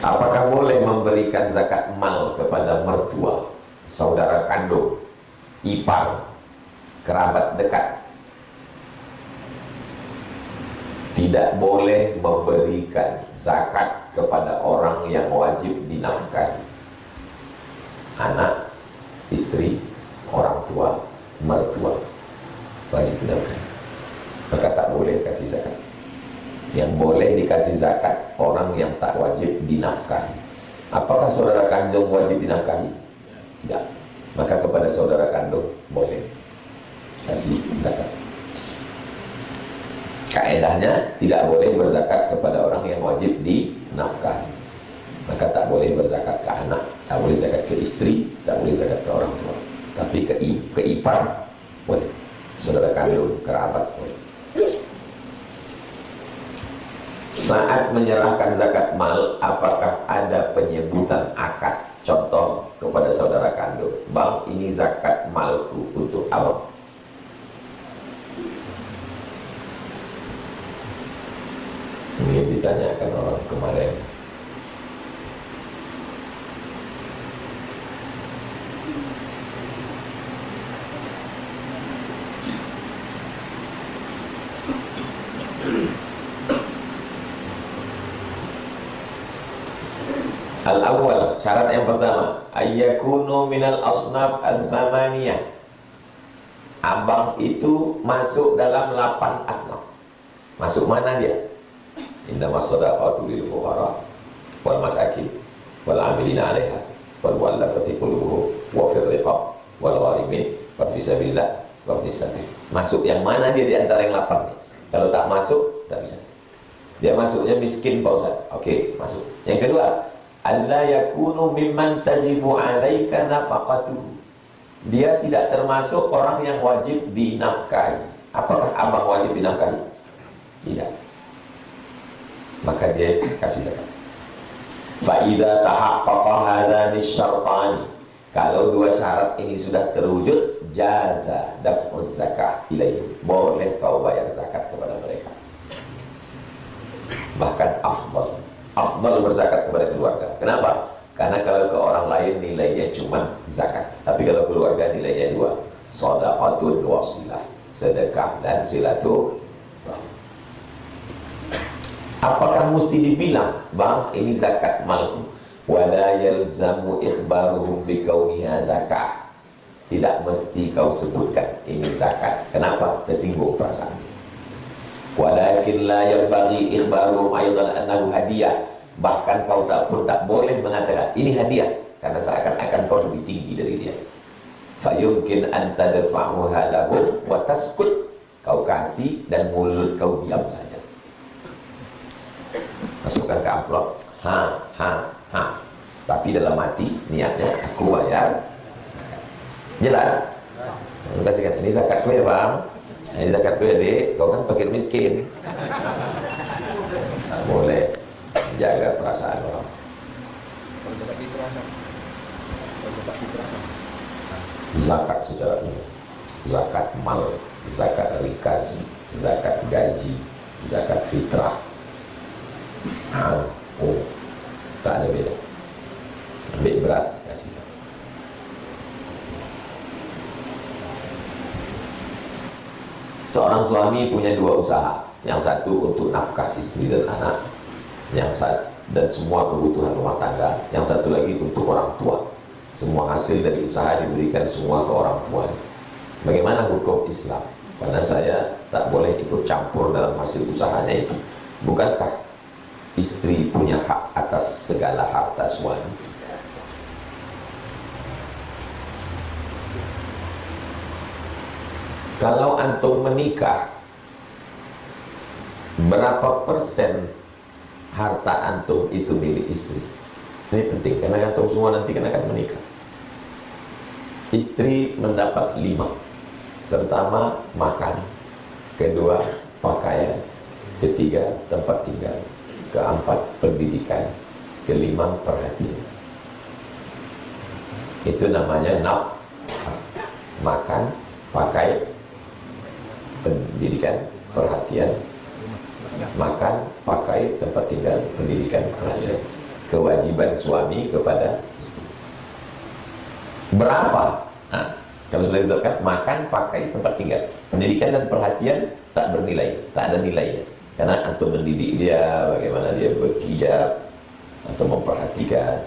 Apakah boleh memberikan zakat mal kepada mertua, saudara kandung, ipar, kerabat dekat? Tidak boleh memberikan zakat kepada orang yang wajib dinafkahi. Anak, istri, orang tua, mertua wajib dinafkahi, maka tak boleh kasih zakat. Yang boleh dikasih zakat orang yang tak wajib dinafkahi. Apakah saudara kandung wajib dinafkahi? Tidak. Maka kepada saudara kandung boleh kasih zakat. Kaedahnya tidak boleh berzakat kepada orang yang wajib dinafkahi. Maka tak boleh berzakat ke anak, tak boleh zakat ke istri, tak boleh zakat ke orang tua. Tapi ke ipar boleh, saudara kandung, kerabat boleh. Saat menyerahkan zakat mal, apakah ada penyebutan akad? Contoh kepada saudara kandung, bang, ini zakat malku untuk abang. Ini ditanyakan orang kemarin. Al-awwal, syarat yang pertama, ayyakunu minal asnaf al-thamaniyah. Abang itu masuk dalam 8 asnaf. Masuk mana dia? Innamas shadaqatu lil fuqara wal masakin wal 'amilina 'alaiha wal mu'allafati qulubuhum wa fir riqab wal gharimin wa fi sabilillah wa fi sabil. Masuk yang mana dia di antara yang 8 nih? Kalau tak masuk, tak bisa. Dia masuknya miskin, Pak Ustaz. Oke, masuk. Yang kedua, alla yakunu mimman tajibu 'alaika nafaqatuhu. Dia tidak termasuk orang yang wajib dinafkahi. Apakah abang wajib dinafkahi? Tidak. Maka dia kasih zakat. Fa idza tahaqqaqa hadzani syartani. Kalau dua syarat ini sudah terwujud, jaza daf'uz zakah ilaihim. Boleh kau bayar zakat kepada mereka. Bahkan afdal berzakat kepada keluarga. Kenapa? Karena kalau ke orang lain nilainya cuma zakat, tapi kalau keluarga nilainya 2. Shadaqatun wasilah, sedekah dan silaturahmi. Apakah mesti dibilang, bang, ini zakat malku? Wala yalzamu ikhbaruhum bikauniha zakah. Tidak mesti kau sebutkan ini zakat. Kenapa? Tersinggung perasaan. Walakin la yambaghi ikhbaruhum aidan annahu hadiah. Bahkan kau tak boleh mengatakan ini hadiah, karena seakan-akan kau lebih tinggi dari dia. Fayumkin an tadfa'uha lahum wa taskut. Kau kasih dan mulut kau diam saja. Masukkan ke amplop, ha. Tapi dalam hati niatnya aku bayar. Jelas? Kasihkan, ini zakat gue ya bang. Ini zakat gue ya dek. Kau kan fakir miskin. Boleh jaga perasaan orang. Zakat secara umum, zakat mal, zakat rikas, zakat gaji, zakat fitrah. Tak ada beda. Ambil beras, kasih. Seorang suami punya 2 usaha. Yang satu untuk nafkah istri dan anak, dan semua kebutuhan rumah tangga. Yang satu lagi untuk orang tua. Semua hasil dari usaha diberikan semua ke orang tua. Bagaimana hukum Islam? Karena saya tak boleh ikut campur dalam hasil usahanya itu. Bukankah istri punya hak atas segala harta suami? Kalau antum menikah, berapa persen harta antum itu milik istri? Ini penting, karena antum semua nanti kan akan menikah. Istri mendapat 5. Pertama, makan. Kedua, pakaian. Ketiga, tempat tinggal. Keempat, pendidikan. Kelima, perhatian. Itu namanya nafkah. Makan, pakai, pendidikan, perhatian. Makan, pakai, tempat tinggal, pendidikan, perhatian. kewajiban suami kepada istri. Berapa? Nah, kalau sudah ditetapkan, makan, pakai, tempat tinggal, pendidikan dan perhatian tak bernilai, tak ada nilainya. Karena antum mendidik dia, bagaimana dia berhijab atau memperhatikan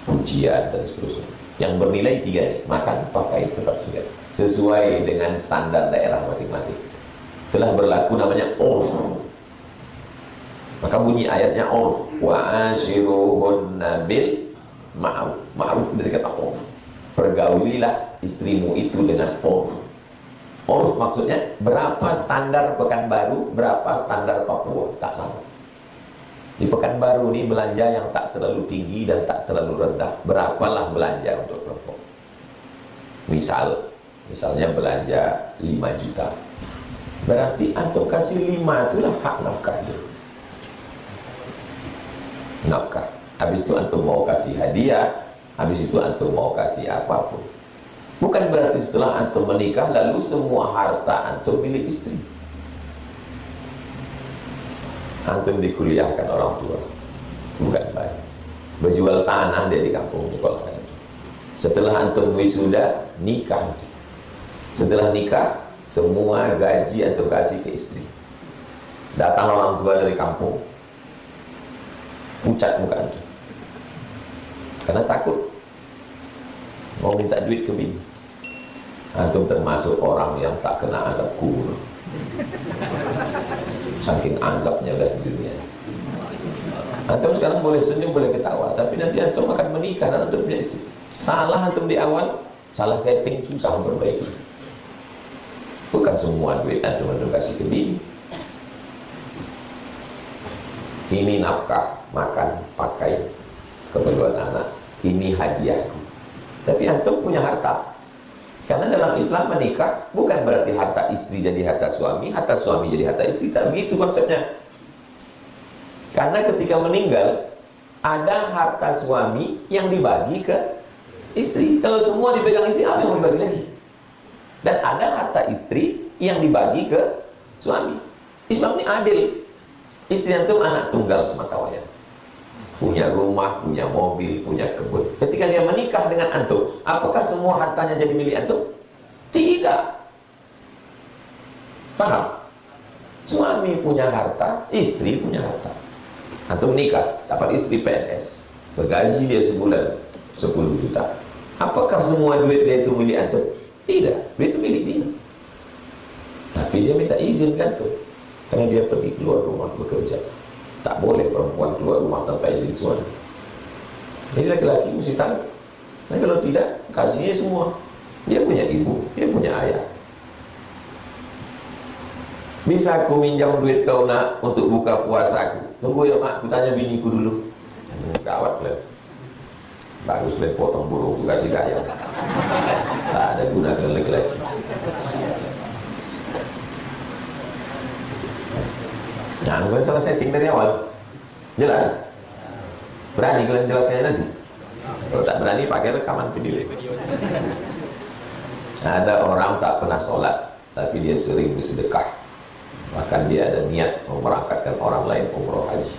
ujian dan seterusnya. Yang bernilai 3 ini, makan, pakai, tempat tinggal, sesuai dengan standar daerah masing-masing. Telah berlaku namanya urf. Maka bunyi ayatnya urf, wa ashiruhunna bil ma'ruf. Ma'ruf dari kata urf. Pergaulilah istrimu itu dengan urf. Urf maksudnya berapa standar Pekanbaru, berapa standar Papua, tak sama. Di Pekanbaru ini belanja yang tak terlalu tinggi dan tak terlalu rendah. Berapalah belanja untuk perempuan? Misalnya belanja 5 juta. Berarti antum kasih 5 itulah hak nafkah dia. Nafkah. Habis itu antum mau kasih hadiah, habis itu antum mau kasih apapun. Bukan berarti setelah antum menikah lalu semua harta antum milik istri. Antum dikuliahkan orang tua, bukan baik. Berjual tanah dia di kampung nyekolahkan. Setelah antum wisuda, nikah. Setelah nikah, semua gaji antum kasih ke istri. Datang orang tua dari kampung, pucat muka antum karena takut mau minta duit ke bini. Antum termasuk orang yang tak kena azab kubur, saking azabnya udah di dunia. Antum sekarang boleh senyum, boleh ketawa, tapi nanti antum akan menikah dan antum punya istri. Salah antum di awal, salah setting, susah memperbaiki. Bukan semua duit antum kasih ke bini. Ini nafkah, makan, pakai, keperluan anak. Ini hadiahku. Tapi antum punya harta. Karena dalam Islam menikah bukan berarti harta istri jadi harta suami jadi harta istri. Tak begitu konsepnya. Karena ketika meninggal, ada harta suami yang dibagi ke istri. Kalau semua dipegang istri, apa yang mau dibagi lagi? Dan ada harta istri yang dibagi ke suami. Islam ini adil. Istri antum anak tunggal semata wayang, punya rumah, punya mobil, punya kebun. Ketika dia menikah dengan antum, apakah semua hartanya jadi milik antum? Tidak. Paham? Suami punya harta, istri punya harta. Antum nikah, dapat istri PNS, bergaji dia sebulan 10 juta. Apakah semua duit dia itu milik antum? Tidak, duit itu milik dia. Tapi dia minta izin kan tuh, karena dia pergi keluar rumah bekerja. Tak boleh perempuan keluar rumah tanpa izin suami. Jadi laki-laki mesti tahu. Nah kalau tidak, kasihnya semua. Dia punya ibu, dia punya ayah. Bisa aku minjam duit kau nak untuk buka puasa aku? Tunggu ya mak, aku tanya biniku dulu. Gawat lah. Bagus lah potong burung, aku kasih kaya. Tak ada guna dengan laki-laki. Nah, bukan salah setting dari awal. Jelas? Berani kalian jelaskannya nanti? Kalau tak berani, pakai rekaman video. Nah, ada orang tak pernah sholat, tapi dia sering bersedekah. Bahkan dia ada niat memberangkatkan orang lain umroh haji.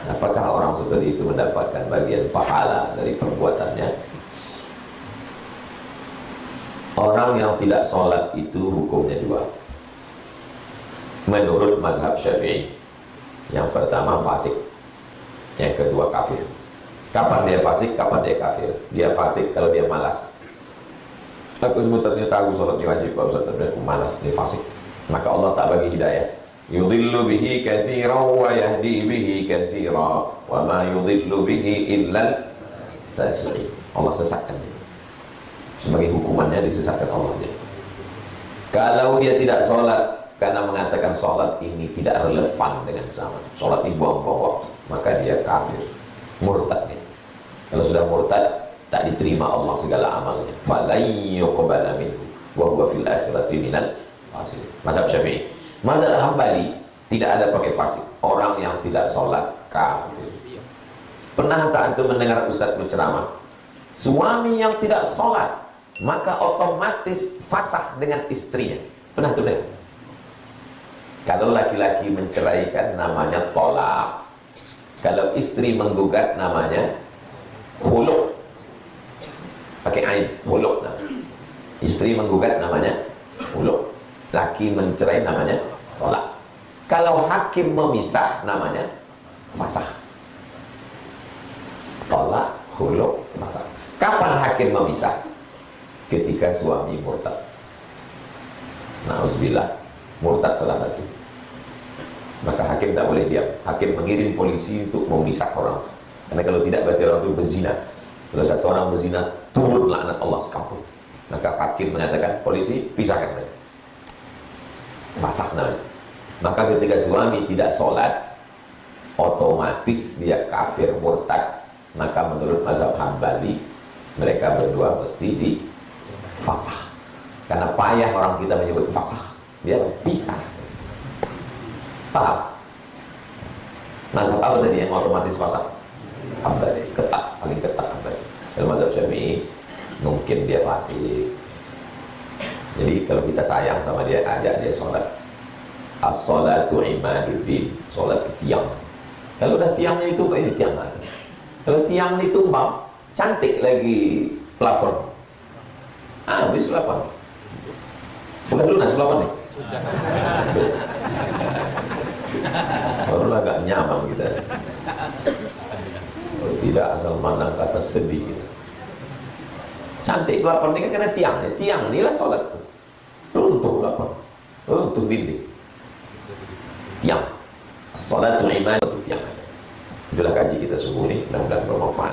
Apakah orang seperti itu mendapatkan bagian pahala dari perbuatannya? Orang yang tidak sholat itu hukumnya 2. Menurut mazhab Syafi'i. Yang pertama fasik, yang kedua kafir. Kapan dia fasik, kapan dia kafir? Dia fasik kalau dia malas. Aku sebetulnya tahu sholat wajib, Pak Ustaz, tapi aku malas, dia fasik. Maka Allah tak bagi hidayah. Yudhillu bihi katsiran wa yahdi bihi katsiran wa ma yudhillu bihi illa al-fasiqin. Allah sesatkan dia. Sebagai hukumannya disesatkan Allah dia. Kalau dia tidak sholat karena mengatakan sholat ini tidak relevan dengan zaman, sholat ini buang-buang waktu, maka dia kafir, murtad nih. Kalau sudah murtad, tak diterima Allah segala amalnya. Falai yuqbala minhu wa huwa fil akhirati minal fasiqin. Mazhab Syafi'i. Mazhab Hambali tidak ada pakai fasik. Orang yang tidak sholat kafir. Pernah tak antum mendengar ustaz berceramah? Suami yang tidak sholat maka otomatis fasakh dengan istrinya. Pernah tuh dengar? Kalau laki-laki menceraikan namanya tolak. Kalau istri menggugat namanya khulu'. Pakai ain, khulu'. Nah. Istri menggugat namanya khulu'. Laki mencerai namanya tolak. Kalau hakim memisah namanya fasakh. Tolak, khulu', fasakh. Kapan hakim memisah? Ketika suami murtad. Na'udzubillah, murtad salah satu. Maka hakim tak boleh diam. Hakim mengirim polisi untuk memisah orang. Karena kalau tidak berarti orang itu berzina. Kalau satu orang berzina, turun laknat Allah sekampung. Maka hakim mengatakan, polisi pisahkan mereka. Fasakh namanya. Maka ketika suami tidak sholat, otomatis dia kafir murtad. Maka menurut mazhab Hambali, mereka berdua mesti difasakh. Karena payah orang kita menyebut fasakh. Dia pisah. Paham? Mazhab apa tadi yang otomatis fasakh? Hambali, ketat, paling ketat Hambali. Kalau mazhab Syafi'i mungkin dia fasik. Jadi kalau kita sayang sama dia, ajak dia sholat. As-sholatu imaduddin. Sholat tiang. Kalau udah tiangnya itu, ini tiang mati. Kalau tiang ditumbang, cantik lagi pelapon. Habis pelapon. Sudah lunas pelapon nih? Sudah. Baru agak nyaman kita. Kalau tidak asal mandang kata sedih. Cantik pelapon ini kan karena tiang. Tiang inilah sholat. Runtuh pelapon. Runtuh dinding. Tiang. Sholat iman itu tiang. Itulah kaji kita subuh ini. Mudah-mudahan bermanfaat.